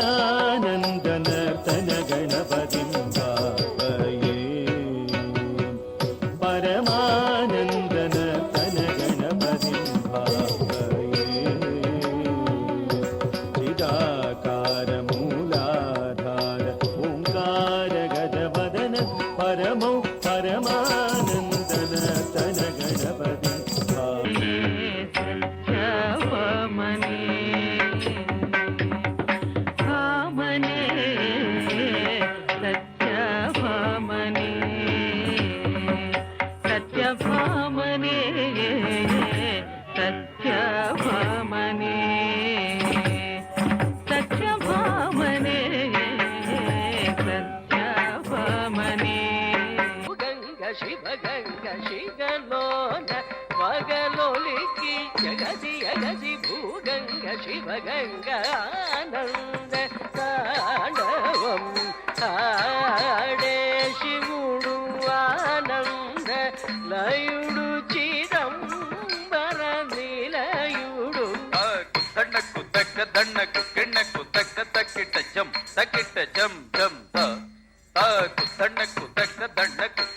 सदानन्दनर्तन गणपतिं भावये परमानन्दनर्तन गणपतिं भावये चिदाकार मूलाधार ओंकार गजवदन परमौ परमानन्दनर्तन गणपतिं शिवगंगानंद तांडवम आडे शिवुडु आनंद लयुडु चिदंबर निलयुडु दण्डक्कु तक्क दण्डक्कु किण्णक्कु तक्क तक्किट्ट जम जम ता दण्डक्कु तक्क दण्डक्कु